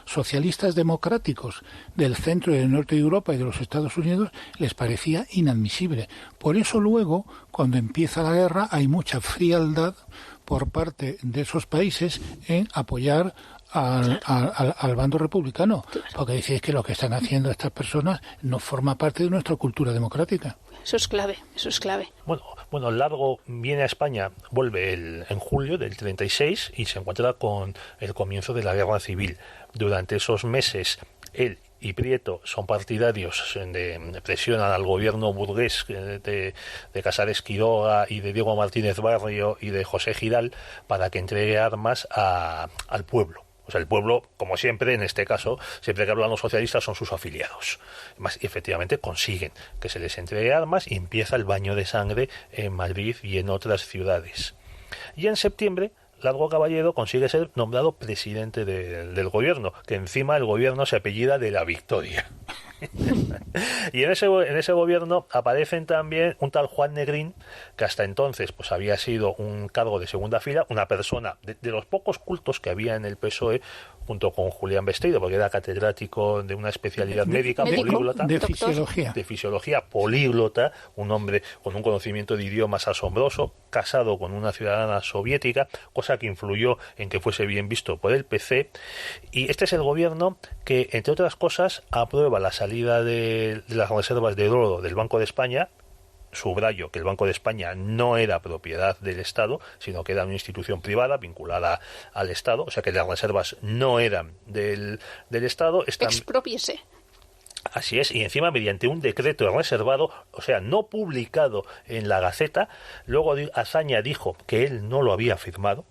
socialistas democráticos del centro y del norte de Europa y de los Estados Unidos les parecía inadmisible. Por eso luego, cuando empieza la guerra, hay mucha frialdad por parte de esos países en apoyar al bando republicano, porque decís que lo que están haciendo estas personas no forma parte de nuestra cultura democrática. Eso es clave. Bueno, Largo viene a España, vuelve en julio del 36 y se encuentra con el comienzo de la Guerra Civil. Durante esos meses, él y Prieto son partidarios de presionan al gobierno burgués de Casares Quiroga y de Diego Martínez Barrio y de José Giral para que entregue armas al pueblo. O sea, el pueblo, como siempre, en este caso, siempre que hablan los socialistas, son sus afiliados. Además, efectivamente, consiguen que se les entregue armas y empieza el baño de sangre en Madrid y en otras ciudades. Y en septiembre, Largo Caballero consigue ser nombrado presidente del gobierno, que encima el gobierno se apellida de la Victoria. Y en ese gobierno aparecen también un tal Juan Negrín, que hasta entonces pues había sido un cargo de segunda fila, una persona de los pocos cultos que había en el PSOE, junto con Julián Besteiro, porque era catedrático de una especialidad médica, políglota, de fisiología, políglota, un hombre con un conocimiento de idiomas asombroso, casado con una ciudadana soviética, cosa que influyó en que fuese bien visto por el PC. Y este es el gobierno que, entre otras cosas, aprueba la salida de las reservas de oro del Banco de España. Subrayo que el Banco de España no era propiedad del Estado, sino que era una institución privada vinculada al Estado, o sea que las reservas no eran del Estado. Exprópiese. Así es, y encima mediante un decreto reservado, o sea, no publicado en la Gaceta. Luego Azaña dijo que él no lo había firmado,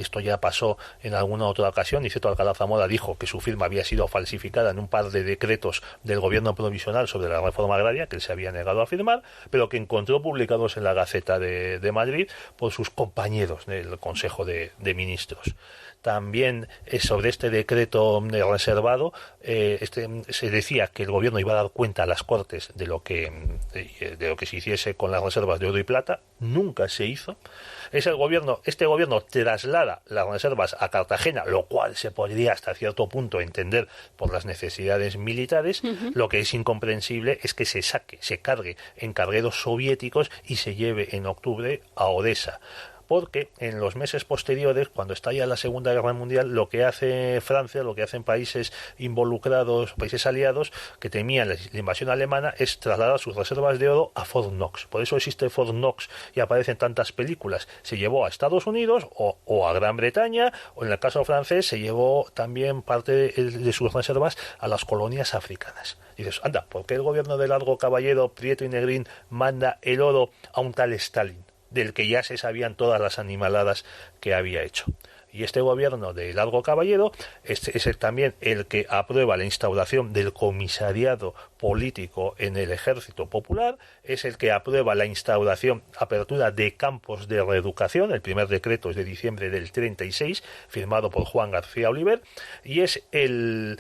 esto ya pasó en alguna otra ocasión, y Niceto Alcalá Zamora dijo que su firma había sido falsificada en un par de decretos del gobierno provisional sobre la reforma agraria que él se había negado a firmar, pero que encontró publicados en la Gaceta de Madrid por sus compañeros del Consejo de Ministros. También sobre este decreto reservado se decía que el gobierno iba a dar cuenta a las Cortes de lo que se hiciese con las reservas de oro y plata. Nunca se hizo. Este gobierno traslada las reservas a Cartagena, lo cual se podría hasta cierto punto entender por las necesidades militares. Lo que es incomprensible es que se cargue en cargueros soviéticos y se lleve en octubre a Odesa. Porque en los meses posteriores, cuando estalla la Segunda Guerra Mundial, lo que hace Francia, lo que hacen países involucrados, países aliados, que temían la invasión alemana, es trasladar sus reservas de oro a Fort Knox. Por eso existe Fort Knox y aparecen tantas películas. Se llevó a Estados Unidos o a Gran Bretaña, o en el caso francés se llevó también parte de sus reservas a las colonias africanas. Y dices, anda, ¿por qué el gobierno de Largo Caballero, Prieto y Negrín manda el oro a un tal Stalin, del que ya se sabían todas las animaladas que había hecho? Y este gobierno de Largo Caballero es también el que aprueba la instauración del comisariado político en el Ejército Popular, es el que aprueba la apertura de campos de reeducación. El primer decreto es de diciembre del 36, firmado por Juan García Oliver, y es el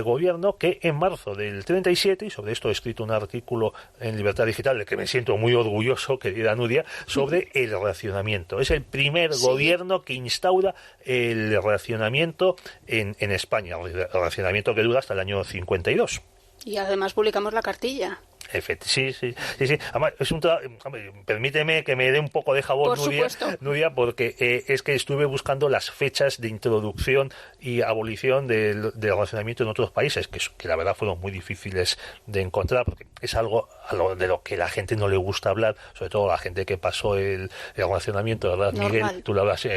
gobierno que en marzo del 37, y sobre esto he escrito un artículo en Libertad Digital, del que me siento muy orgulloso, querida Nuria, sobre el racionamiento. Es el primer gobierno que instaura el racionamiento en España, el racionamiento que dura hasta el año 52. Y además publicamos la cartilla. Sí. Además, permíteme que me dé un poco de jabón, Nuria, porque es que estuve buscando las fechas de introducción y abolición del racionamiento en otros países, que la verdad fueron muy difíciles de encontrar, porque es algo de lo que la gente no le gusta hablar, sobre todo la gente que pasó el racionamiento, ¿verdad, Miguel? Tú lo habrás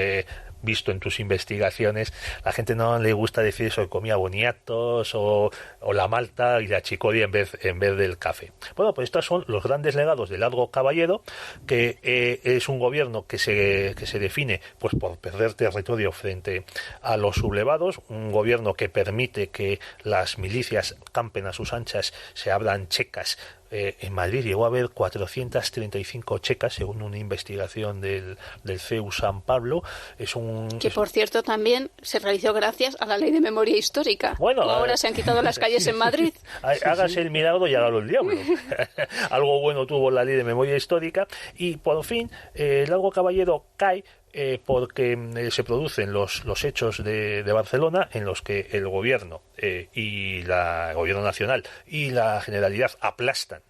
visto en tus investigaciones. La gente no le gusta decir eso, que comía boniatos o la malta y la chicoria en vez del café. Bueno, pues estos son los grandes legados de Largo Caballero, que es un gobierno que se define pues por perder territorio frente a los sublevados, un gobierno que permite que las milicias campen a sus anchas, se abran checas. En Madrid llegó a haber 435 checas, según una investigación del CEU San Pablo. Que, por cierto, también se realizó gracias a la Ley de Memoria Histórica. Bueno, ahora se han quitado las calles en Madrid. Hágase el milagro y hágalo el diablo. Algo bueno tuvo la Ley de Memoria Histórica. Y, por fin, Largo Caballero cae porque se producen los hechos de Barcelona, en los que el gobierno el gobierno nacional y la Generalidad aplasta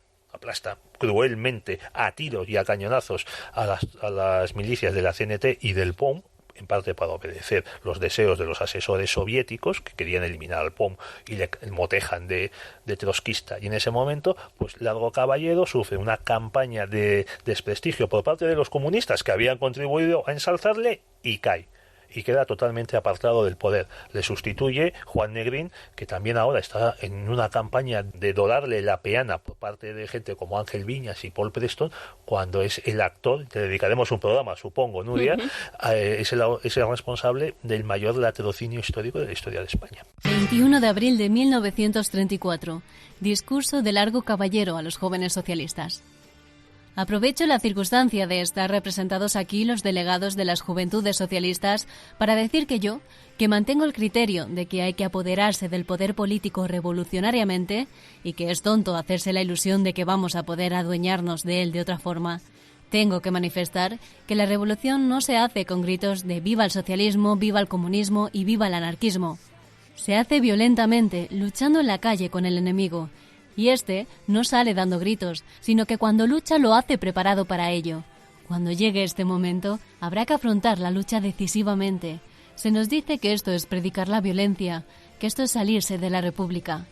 cruelmente a tiros y a cañonazos a las milicias de la CNT y del POM, en parte para obedecer los deseos de los asesores soviéticos que querían eliminar al POM y le motejan de trotskista. Y en ese momento, pues Largo Caballero sufre una campaña de desprestigio por parte de los comunistas que habían contribuido a ensalzarle y cae. Y queda totalmente apartado del poder. Le sustituye Juan Negrín, que también ahora está en una campaña de dorarle la peana por parte de gente como Ángel Viñas y Paul Preston, cuando es el actor, te dedicaremos un programa, supongo, Nuria, es el responsable del mayor latrocinio histórico de la historia de España. 21 de abril de 1934. Discurso de Largo Caballero a los jóvenes socialistas. Aprovecho la circunstancia de estar representados aquí los delegados de las Juventudes Socialistas para decir que mantengo el criterio de que hay que apoderarse del poder político revolucionariamente y que es tonto hacerse la ilusión de que vamos a poder adueñarnos de él de otra forma. Tengo que manifestar que la revolución no se hace con gritos de viva el socialismo, viva el comunismo y viva el anarquismo. Se hace violentamente, luchando en la calle con el enemigo. Y no sale dando gritos, sino que cuando lucha lo hace preparado para ello. Cuando llegue este momento, habrá que afrontar la lucha decisivamente. Se nos dice que esto es predicar la violencia, que esto es salirse de la República.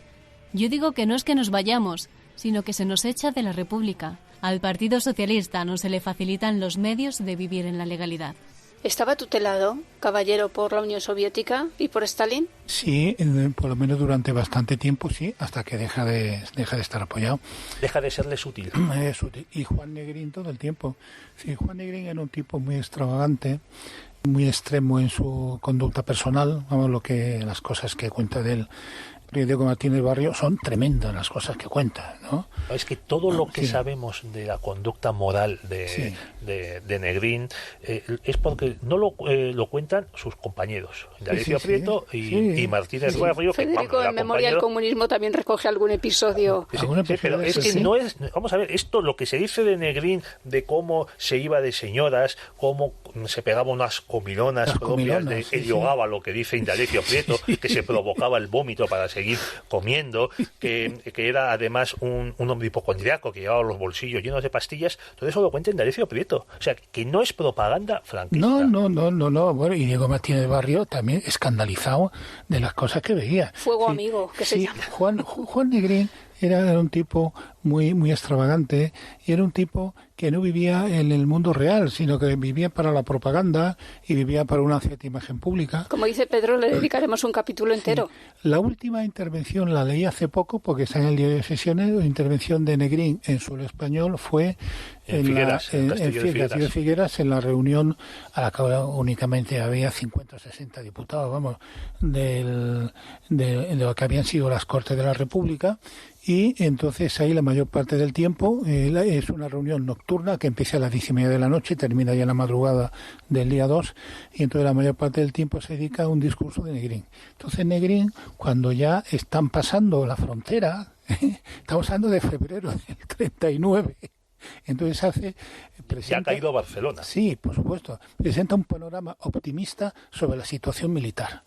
Yo digo que no es que nos vayamos, sino que se nos echa de la República. Al Partido Socialista no se le facilitan los medios de vivir en la legalidad. ¿Estaba tutelado, Caballero, por la Unión Soviética y por Stalin? Sí, por lo menos durante bastante tiempo, sí, hasta que deja de estar apoyado. Deja de serles útil. Es útil. Y Juan Negrín todo el tiempo. Sí, Juan Negrín era un tipo muy extravagante, muy extremo en su conducta personal. Vamos, las cosas que cuenta de él Diego Martínez Barrio son tremendas las cosas que cuenta, ¿no? Es que todo lo que sabemos de la conducta moral de Negrín es porque no lo cuentan sus compañeros, Indalecio Prieto y Martínez Barrio. Federico, en Memoria del Comunismo, también recoge algún episodio. Pero es que no es... Vamos a ver, esto, lo que se dice de Negrín, de cómo se iba de señoras, cómo se pegaba unas comilonas propias de Heliogaba, lo que dice Indalecio Prieto, que se provocaba el vómito para seguir comiendo, que era además un hombre hipocondriaco que llevaba los bolsillos llenos de pastillas. Todo eso lo cuenta Indalecio Prieto. O sea, que no es propaganda franquista. No. Bueno, y Diego Martínez Barrio también escandalizado de las cosas que veía. Fuego amigo, que se llama. Juan Negrín era un tipo muy extravagante, y era un tipo que no vivía en el mundo real, sino que vivía para la propaganda y vivía para una cierta imagen pública. Como dice Pedro, le dedicaremos un capítulo entero. La última intervención la leí hace poco, porque está en el diario de sesiones. La intervención de Negrín en suelo español fue en Castillo de Figueras, en la reunión a la que únicamente había 50 o 60 diputados, de lo que habían sido las Cortes de la República. Y entonces ahí la mayor parte del tiempo es una reunión nocturna que empieza a las 10:30 de la noche y termina ya en la madrugada del día 2, y entonces la mayor parte del tiempo se dedica a un discurso de Negrín. Entonces Negrín, cuando ya están pasando la frontera, estamos hablando de febrero del 39, entonces ya ha caído Barcelona. Sí, por supuesto. Presenta un panorama optimista sobre la situación militar.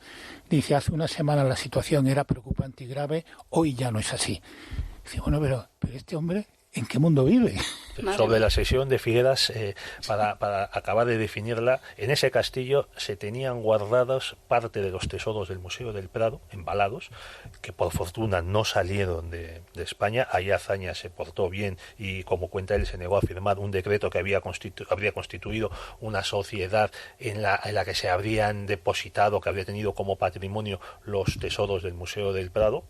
Dice, hace una semana la situación era preocupante y grave, hoy ya no es así. Dice, bueno, pero este hombre, ¿en qué mundo vive? Sobre la sesión de Figueras, para acabar de definirla, en ese castillo se tenían guardados parte de los tesoros del Museo del Prado, embalados, que por fortuna no salieron de España. Ahí Azaña se portó bien y, como cuenta él, se negó a firmar un decreto que habría constituido una sociedad en la que se habrían depositado, que habría tenido como patrimonio los tesoros del Museo del Prado,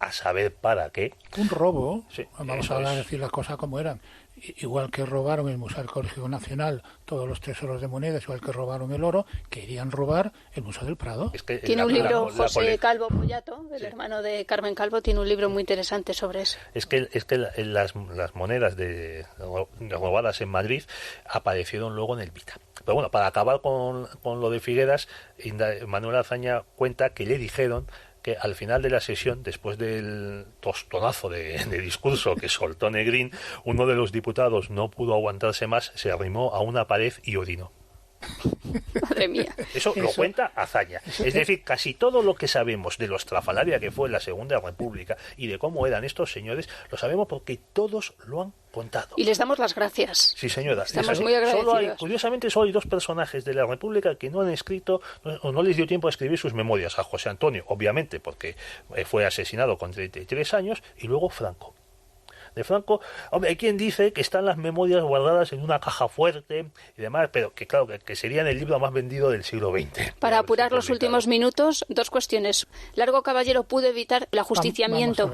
a saber para qué. Un robo, sí, vamos a decir las cosas como eran. Igual que robaron el Museo Arqueológico Nacional todos los tesoros de monedas, igual que robaron el oro, querían robar el Museo del Prado. Tiene un libro, José Calvo Pollato, el hermano de Carmen Calvo, tiene un libro muy interesante sobre eso. Es que las monedas robadas en Madrid aparecieron luego en el Vita. Pero bueno, para acabar con lo de Figueras, Manuel Azaña cuenta que le dijeron que al final de la sesión, después del tostonazo de discurso que soltó Negrín, uno de los diputados no pudo aguantarse más, se arrimó a una pared y orinó. Madre mía. Eso lo cuenta Azaña. Es decir, casi todo lo que sabemos de lo estrafalaria que fue la Segunda República y de cómo eran estos señores, lo sabemos porque todos lo han contado. Y les damos las gracias. Sí, señora. Estamos muy agradecidos. Curiosamente, solo hay dos personajes de la República que no han escrito, o no les dio tiempo a escribir sus memorias. A José Antonio, obviamente, porque fue asesinado con 33 años, y luego Franco. De Franco, hombre, hay quien dice que están las memorias guardadas en una caja fuerte y demás, pero que claro, que serían el libro más vendido del siglo XX. Para apurar los últimos minutos, dos cuestiones. ¿Largo Caballero pudo evitar el ajusticiamiento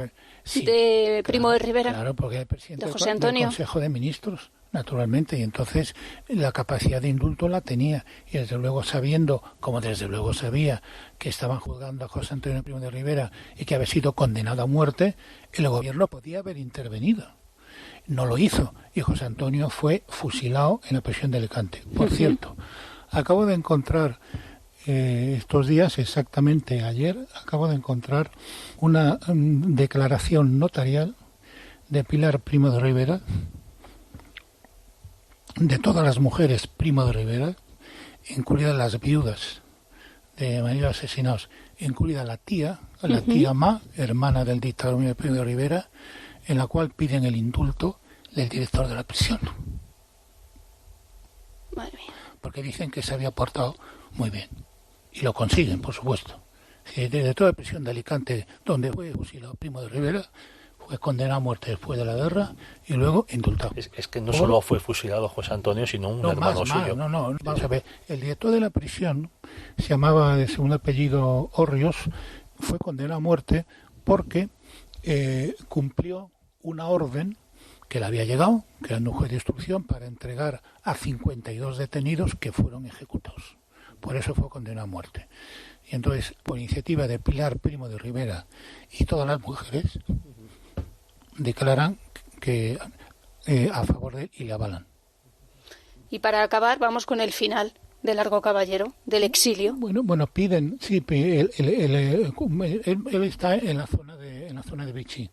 de Primo de Rivera? Claro, porque el presidente de José Antonio del Consejo de Ministros, naturalmente, y entonces la capacidad de indulto la tenía, y desde luego sabiendo, como desde luego sabía, que estaban juzgando a José Antonio Primo de Rivera y que había sido condenado a muerte, el gobierno podía haber intervenido. No lo hizo, y José Antonio fue fusilado en la prisión de Alicante. Por cierto, acabo de encontrar estos días, exactamente ayer, acabo de encontrar una declaración notarial de Pilar Primo de Rivera, de todas las mujeres Primo de Rivera, incluidas las viudas de maridos asesinados, incluida la tía Ma, hermana del dictador Primo de Rivera, en la cual piden el indulto del director de la prisión. Madre mía. Porque dicen que se había portado muy bien. Y lo consiguen, por supuesto. De toda la prisión de Alicante, donde fue fusilado Primo de Rivera, fue condenado a muerte después de la guerra y luego indultado. Es que no solo fue fusilado José Antonio, sino un hermano suyo. No, vamos a ver. El director de la prisión, se llamaba de segundo apellido Orrios, fue condenado a muerte porque cumplió una orden que le había llegado, que era un juez de instrucción, para entregar a 52 detenidos que fueron ejecutados. por eso fue condenado a muerte. Y entonces, por iniciativa de Pilar Primo de Rivera y todas las mujeres, declaran que a favor de él y le avalan. Y para acabar, vamos con el final de Largo Caballero, del exilio. Bueno, piden, sí, él está en la zona de Vichy.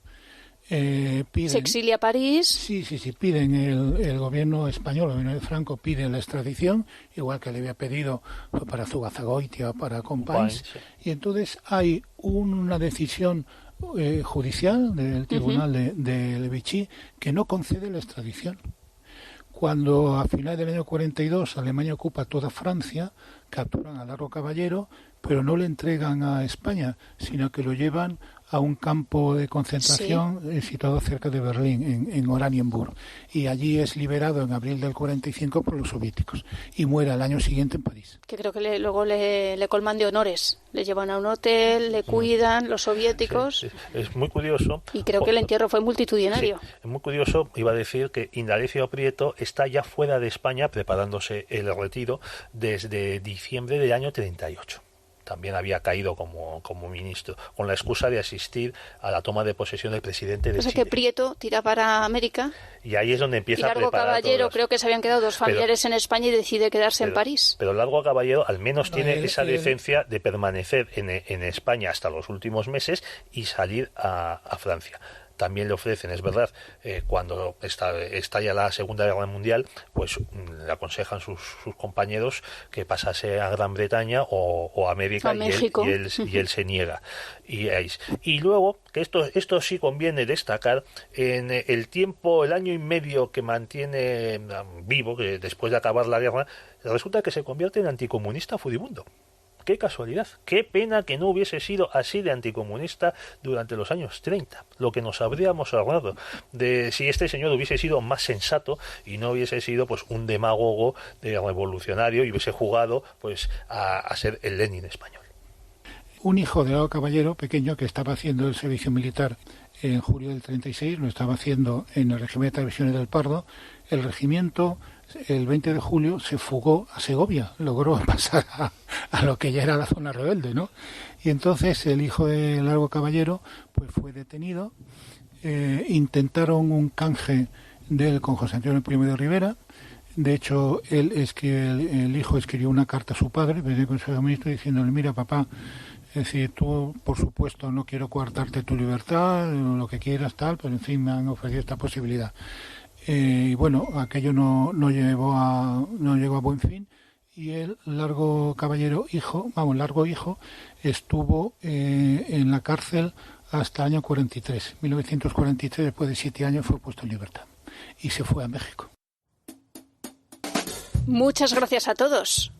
Se exilia a París. Sí, piden el gobierno español, el gobierno de Franco pide la extradición, igual que le había pedido para Zugazagoitia, para Companys, sí. Y entonces hay una decisión judicial del tribunal de Vichy que no concede la extradición. Cuando a finales del año 42 Alemania ocupa toda Francia, capturan a Largo Caballero, pero no le entregan a España, sino que lo llevan a un campo de concentración situado cerca de Berlín, en Oranienburg. Y allí es liberado en abril del 45 por los soviéticos y muere al año siguiente en París. Que creo que luego le colman de honores. Le llevan a un hotel, le cuidan los soviéticos. Sí. Es muy curioso. Y creo que el entierro fue multitudinario. Sí, es muy curioso. Iba a decir que Indalecio Prieto está ya fuera de España preparándose el retiro desde diciembre del año 38. También había caído como ministro, con la excusa de asistir a la toma de posesión del presidente de Chile. Que Prieto tira para América. Y ahí es donde empieza a preparar. Largo Caballero, creo que se habían quedado dos familiares en España y decide quedarse en París. Pero Largo Caballero al menos tiene esa decencia de permanecer en España hasta los últimos meses y salir a Francia. También le ofrecen, es verdad, cuando estalla la Segunda Guerra Mundial, pues le aconsejan sus compañeros que pasase a Gran Bretaña o a América, y él se niega. Y luego, que esto sí conviene destacar, en el año y medio que mantiene vivo, que después de acabar la guerra, resulta que se convierte en anticomunista furibundo. Qué casualidad, qué pena que no hubiese sido así de anticomunista durante los años 30, lo que nos habríamos ahorrado de si este señor hubiese sido más sensato y no hubiese sido pues un demagogo revolucionario y hubiese jugado pues a ser el Lenin español. Un hijo de Largo Caballero, pequeño, que estaba haciendo el servicio militar en julio del 36, lo estaba haciendo en el Regimiento de Divisiones del Pardo. El regimiento, el 20 de julio, se fugó a Segovia, logró pasar a lo que ya era la zona rebelde, ¿no? Y entonces el hijo de Largo Caballero pues fue detenido. Intentaron un canje de él con José Antonio Primo de Rivera. De hecho, el hijo escribió una carta a su padre, el Consejo de Ministros, diciéndole: mira, papá, es decir, tú, por supuesto, no quiero coartarte tu libertad, lo que quieras, tal, pero en fin, me han ofrecido esta posibilidad. Y bueno, aquello no llegó a buen fin, y el Largo hijo, estuvo en la cárcel hasta el año 43. 1943, después de 7 años, fue puesto en libertad y se fue a México. Muchas gracias a todos.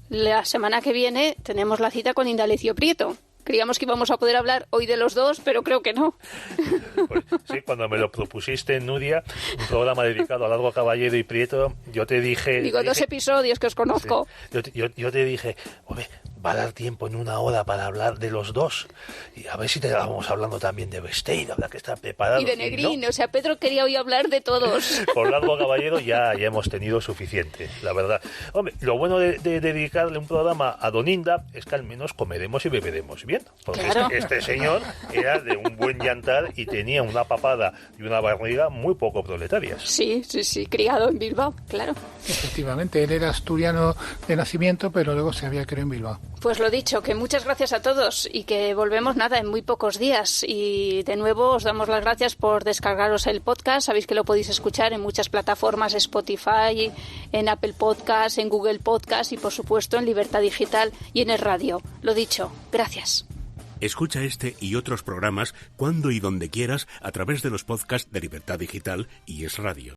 La semana que viene tenemos la cita con Indalecio Prieto. Creíamos que íbamos a poder hablar hoy de los dos, pero creo que no. Pues sí, cuando me lo propusiste, Nuria, un programa dedicado a Largo Caballero y Prieto, yo te dije... 2 episodios que os conozco. Sí, yo te dije, hombre, va a dar tiempo en 1 hora para hablar de los dos. Y a ver si te vamos hablando también de Besteiro, habrá que estar preparado. Y de Negrín, ¿no? O sea, Pedro quería hoy hablar de todos. Con Largo Caballero ya hemos tenido suficiente, la verdad. Hombre, lo bueno de dedicarle un programa a Don Inda es que al menos comeremos y beberemos bien. Porque claro. este señor era de un buen llantar y tenía una papada y una barriga muy poco proletarias. Sí, criado en Bilbao, claro. Efectivamente, él era asturiano de nacimiento, pero luego se había criado en Bilbao. Pues lo dicho, que muchas gracias a todos y que volvemos en muy pocos días. Y de nuevo os damos las gracias por descargaros el podcast. Sabéis que lo podéis escuchar en muchas plataformas, Spotify, en Apple Podcast, en Google Podcast y por supuesto en Libertad Digital y en el radio. Lo dicho, gracias. Escucha este y otros programas cuando y donde quieras a través de los podcasts de Libertad Digital y Es Radio.